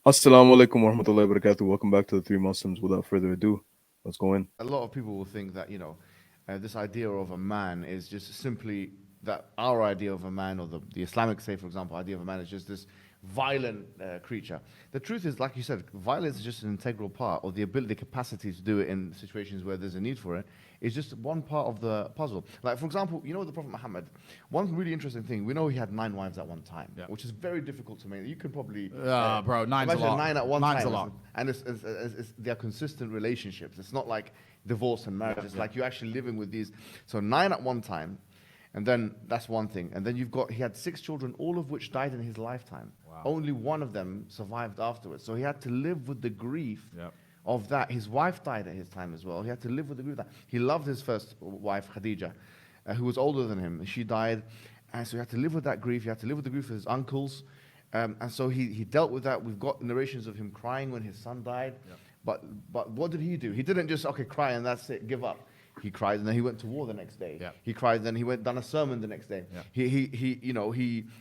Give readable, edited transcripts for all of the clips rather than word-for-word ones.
Assalamu alaikum wa rahmatullahi wa barakatuh. Welcome back to the Three Muslims. Without further ado, let's go in. A lot of people will think that, this idea of a man is just simply that our idea of a man, or the Islamic, say, for example, idea of a man is just this violent creature. The truth is, like you said, violence is just an integral part, or the ability, the capacity to do it in situations where there's a need for it, is just one part of the puzzle. Like, for example, the Prophet Muhammad, one really interesting thing, we know he had 9 wives at one time, Yeah. which is very difficult to make. You can probably Bro, nine's a imagine lot. 9 at one Nine's time. a lot. And they're consistent relationships. It's not like divorce and marriage. It's like you're actually living with these. So 9 at one time, and then that's one thing. And then he had 6 children, all of which died in his lifetime. Wow. Only one of them survived afterwards. So he had to live with the grief Yep. of that. His wife died at his time as well. He had to live with the grief of that. He loved his first wife, Khadija, who was older than him. She died. And so he had to live with that grief. He had to live with the grief of his uncles. And so he dealt with that. We've got narrations of him crying when his son died. Yep. But what did he do? He didn't just, cry and that's it, give up. He cried and then he went to war the next day. Yeah. He cried, then he went done a sermon the next day. Yeah.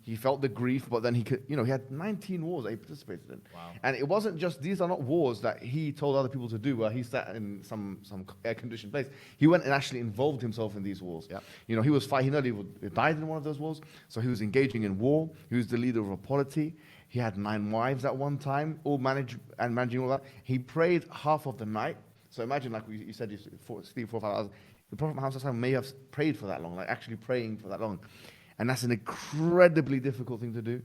He felt the grief, but then he had 19 wars that he participated in. Wow. And it wasn't just, these are not wars that he told other people to do where he sat in some air-conditioned place. He went and actually involved himself in these wars. Yeah. He was fighting, he nearly died in one of those wars, so he was engaging in war. He was the leader of a polity. He had 9 wives at one time, all managing all that. He prayed half of the night. So imagine, like you said, you sleep 4 or 5 hours. The Prophet Muhammad may have prayed for that long, like actually praying for that long. And that's an incredibly difficult thing to do.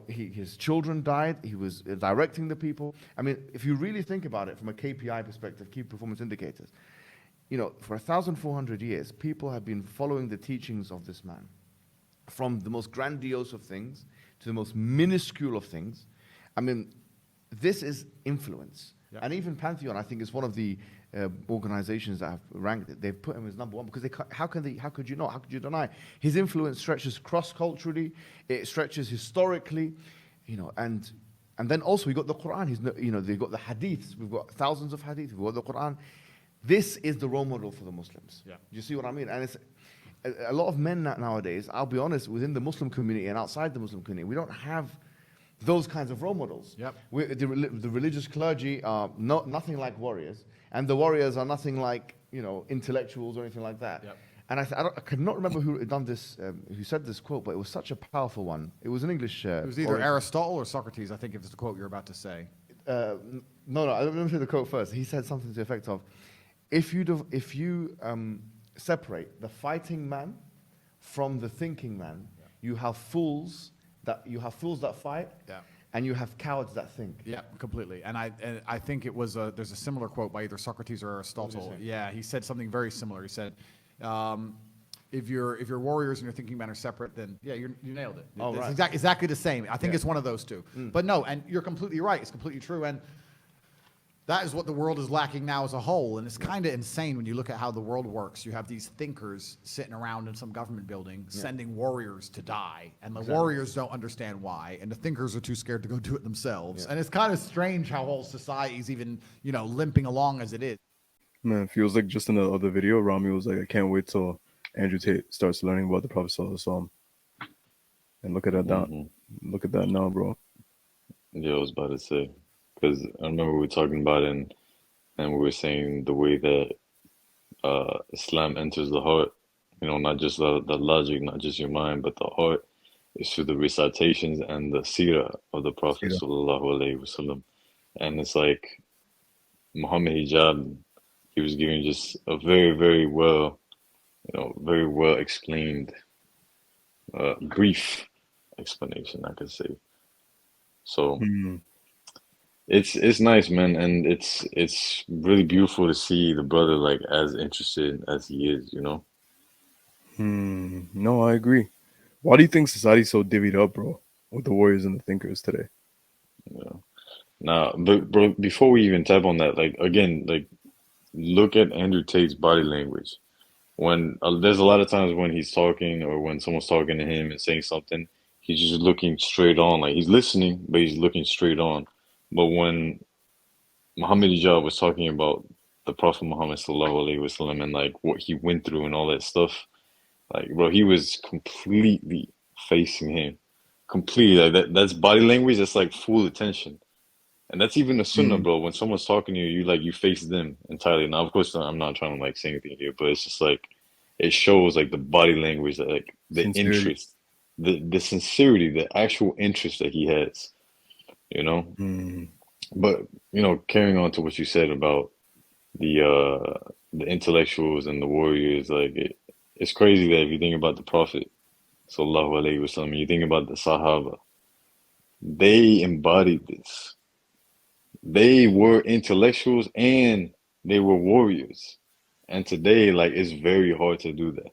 His children died. He was directing the people. I mean, if you really think about it from a KPI perspective, key performance indicators, for 1,400 years, people have been following the teachings of this man. From the most grandiose of things to the most minuscule of things. I mean, this is influence. Yeah. And even Pantheon, I think, is one of the organizations that have ranked it. They've put him as number one because how could you not? How could you deny? His influence stretches cross-culturally, it stretches historically, and then also we got the Quran. They've got the hadiths. We've got thousands of hadiths. We've got the Quran. This is the role model for the Muslims. Yeah. You see what I mean? And it's a lot of men nowadays, I'll be honest, within the Muslim community and outside the Muslim community, we don't have those kinds of role models. Yep. The religious clergy are nothing like warriors, and the warriors are nothing like intellectuals or anything like that. Yep. And I cannot remember who had done this, who said this quote, but it was such a powerful one. It was an English. It was either Aristotle or Socrates, I think, if it's the quote you're about to say. No, let me say the quote first. He said something to the effect of, if you separate the fighting man from the thinking man, you have fools that fight, and you have cowards that think. Yeah, completely. And I think it was there's a similar quote by either Socrates or Aristotle. Yeah, he said something very similar. He said, if your warriors and your thinking men are separate, then yeah, you nailed it. Oh, It's right. exactly the same. I think it's one of those two. But no, and you're completely right. It's completely true. And that is what the world is lacking now as a whole. And it's kind of insane when you look at how the world works. You have these thinkers sitting around in some government building sending warriors to die. And the warriors don't understand why. And the thinkers are too scared to go do it themselves. And it's kind of strange how whole society's even, limping along as it is. Man, feels like just in the other video, Rami was like, I can't wait till Andrew Tate starts learning about the Prophet Sallallahu Alaihi Wasallam. And look at that now. Look at that now, bro. Yeah, I was about to say, because I remember we were talking about it, and we were saying the way that Islam enters the heart, not just the logic, not just your mind, but the heart is through the recitations and the seerah of the Prophet Sallallahu Alaihi Wasallam. And it's like Muhammad Hijab, he was giving just a very, very well, very well explained, brief explanation, I could say. So it's nice, man, and it's really beautiful to see the brother like as interested as he is, No, I agree. Why do you think society's so divvied up, bro, with the warriors and the thinkers today? Yeah. Now, but bro, before we even tap on that, like again, like look at Andrew Tate's body language. When there's a lot of times when he's talking or when someone's talking to him and saying something, he's just looking straight on, like he's listening, but he's looking straight on. But when Muhammad Hijab was talking about the Prophet Muhammad Sallallahu Alaihi Wasallam and like what he went through and all that stuff, like bro, he was completely facing him, completely. Like that's body language. That's like full attention. And that's even a sunnah, Mm. bro. When someone's talking to you, you face them entirely. Now, of course, I'm not trying to like say anything here, but it's just like it shows like the body language, that like the Sincerity. interest, the sincerity, the actual interest that he has, you know. Mm. But carrying on to what you said about the intellectuals and the warriors, like it's crazy that if you think about the Prophet, sallallahu alaihi wasallam, you think about the Sahaba, they embodied this. They were intellectuals and they were warriors. And today, like, it's very hard to do that.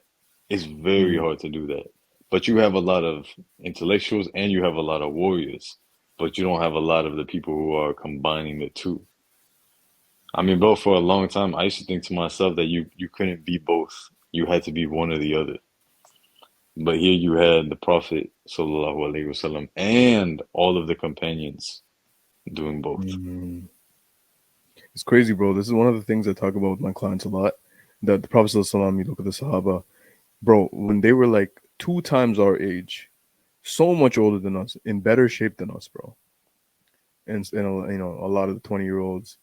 It's very Mm. hard to do that. But you have a lot of intellectuals and you have a lot of warriors, but you don't have a lot of the people who are combining the two. I mean, bro, for a long time, I used to think to myself that you couldn't be both. You had to be one or the other. But here you had the Prophet sallallahu alaihi wasallam and all of the companions doing both. Mm. It's crazy, bro. This is one of the things I talk about with my clients a lot. That the Prophet ﷺ, you look at the Sahaba, bro, when they were like 2 times our age, so much older than us, in better shape than us, bro. And a lot of the 20-year-olds,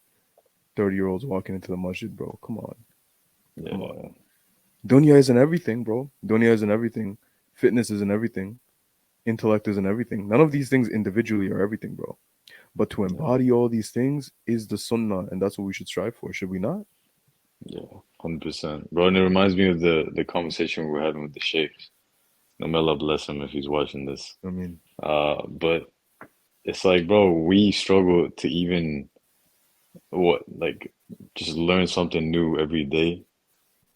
30-year-olds walking into the masjid, bro. Come on, come on. Yeah, Dunya isn't everything, bro. Dunya isn't everything. Fitness isn't everything. Intellect isn't everything. None of these things individually are everything, bro. But to yeah, embody all these things is the sunnah, and that's what we should strive for. Should we not? yeah, 100%. Bro, and it reminds me of the conversation we were having with the Sheikh. No, may Allah bless him if he's watching this. I mean, But it's like, bro, we struggle to even like just learn something new every day.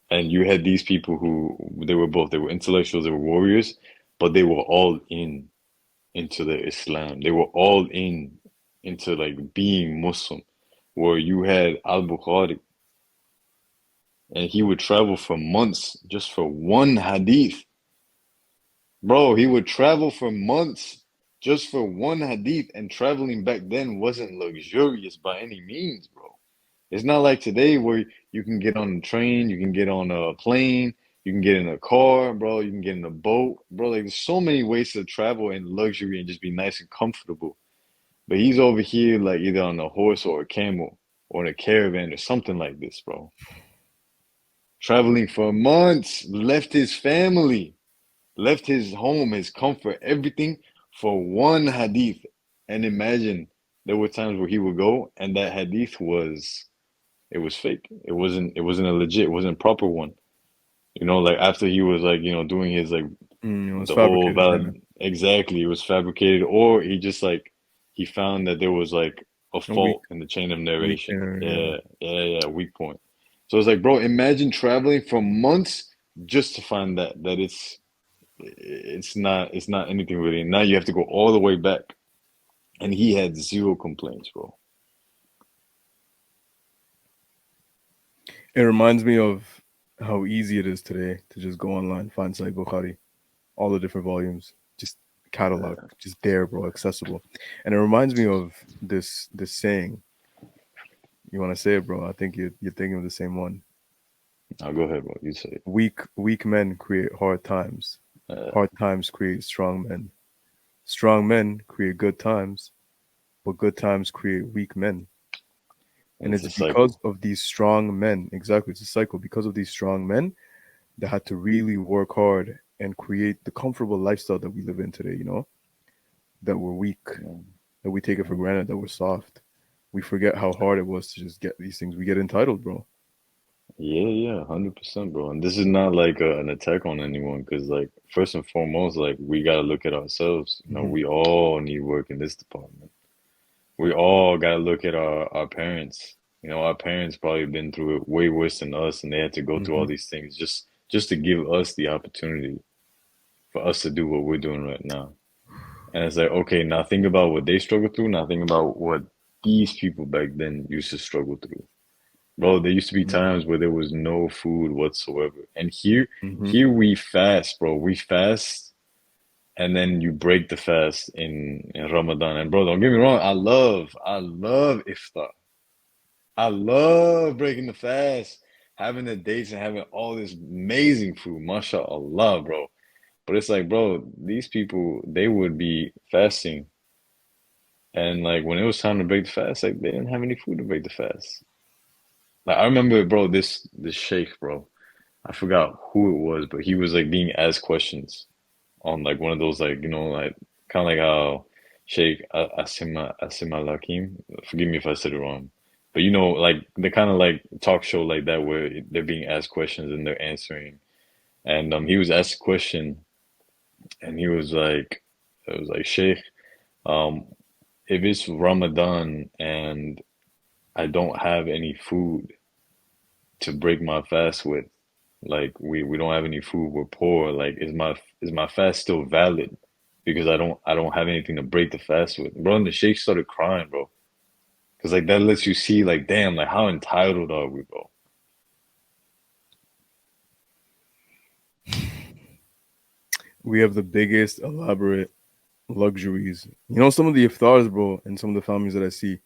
And you had these people who they were intellectuals, they were warriors, but they were all into the Islam. They were all into like being Muslim. Where you had Al-Bukhari, and he would travel for months just for one hadith. Bro, he would travel for months just for one hadith, and traveling back then wasn't luxurious by any means, bro. It's not like today where you can get on a train, you can get on a plane, you can get in a car, bro, you can get in a boat. Bro, like there's so many ways to travel in luxury and just be nice and comfortable. But he's over here like either on a horse or a camel or in a caravan or something like this, bro. Traveling for months, left his family, left his home, his comfort, everything for one hadith. And imagine there were times where he would go and that hadith was fake. It wasn't a legit, it wasn't a proper one. Like after he was like, doing his like it's the whole fabricated, kind of valid exactly, it was fabricated, or he just like he found that there was like a a weak, fault in the chain of weak. narration. Yeah. Yeah, yeah, yeah, weak point. So it's like, bro, imagine traveling for months just to find that it's not anything really. Now you have to go all the way back. And he had zero complaints, bro. It reminds me of how easy it is today to just go online, find Sahih Bukhari, all the different volumes, just catalog, just there, bro, accessible. And it reminds me of this saying. You want to say it, bro? I think you're thinking of the same one. Now go ahead, bro. You say it. Weak men create hard times. Uh, Hard times create strong men. Strong men create good times, but good times create weak men. And it's it's a because cycle. of these strong men, exactly, it's a cycle. Because of these strong men that had to really work hard and create the comfortable lifestyle that we live in today, that we're weak, Yeah, that we take it for granted, that we're soft. We forget how hard it was to just get these things. We get entitled, bro. yeah, yeah, 100%, bro. And this is not like an attack on anyone, because like first and foremost, like we gotta look at ourselves. Hmm. We all need work in this department. We all gotta look at our parents. Our parents probably been through it way worse than us, and they had to go through all Hmm. these things just to give us the opportunity for us to do what we're doing right now. And it's like, okay, now think about what they struggled through. Now think about what these people back then used to struggle through. Bro, there used to be times where there was no food whatsoever. And here, Hmm. here we fast, bro. We fast, and then you break the fast in Ramadan. And bro, don't get me wrong, I love iftar. I love breaking the fast, having the dates and having all this amazing food. MashaAllah, bro. But it's like, bro, these people, they would be fasting And like when it was time to break the fast, like they didn't have any food to break the fast. Like I remember, bro, this sheikh, bro. I forgot who it was, but he was like being asked questions on like one of those like like kind of like how Sheikh Asima Lakim. Forgive me if I said it wrong, but like the kind of like talk show like that where they're being asked questions and they're answering. And he was asked a question, and he was like, it was like Sheikh, um, if it's Ramadan and I don't have any food to break my fast with, like we don't have any food, we're poor. Like is my fast still valid? Because I don't have anything to break the fast with. Bro, and the sheikh started crying, bro. Because like that lets you see like damn, like how entitled are we, bro? We have the biggest elaborate luxuries. Some of the iftars, bro, and some of the families that I see,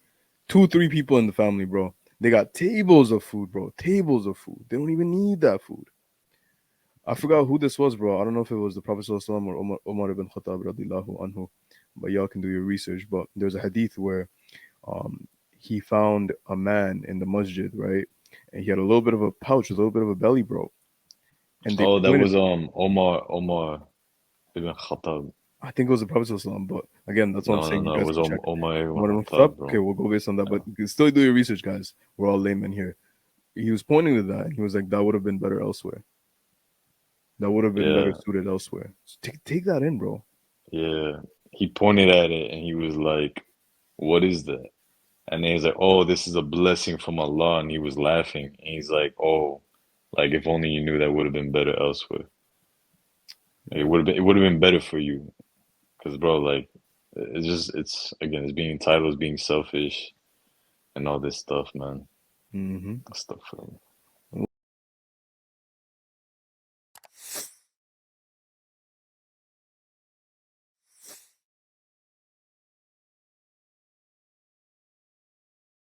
2, 3 people in the family, bro. They got tables of food, bro. Tables of food. They don't even need that food. I forgot who this was, bro. I don't know if it was the Prophet ﷺ or Umar ibn Khattab radiallahu anhu, but y'all can do your research. But there's a hadith where um, he found a man in the masjid, right? And he had a little bit of a pouch, a little bit of a belly, bro. And they Oh, that pointed, was Omar ibn Khattab. I think it was the Prophet ﷺ, but again, that's what I'm No, no, saying. You no, it guys was can check. Omar ibn Umar ibn Khattab, Khattab? Okay, bro. we'll go based on that, but Yeah. you can still do your research, guys. We're all laymen here. He was pointing to that, and he was like, that would have been better elsewhere. That would have been better Yeah, suited elsewhere. So take that in, bro. yeah. He pointed at it and he was like, "What is that?" And then he's like, "Oh, this is a blessing from Allah." And he was laughing. And he's like, "Oh, like if only you knew that would have been better elsewhere. Like, it would have been better for you." Because bro, like it's again, it's being entitled, it's being selfish, and all this stuff, man. Hmm. Stuff.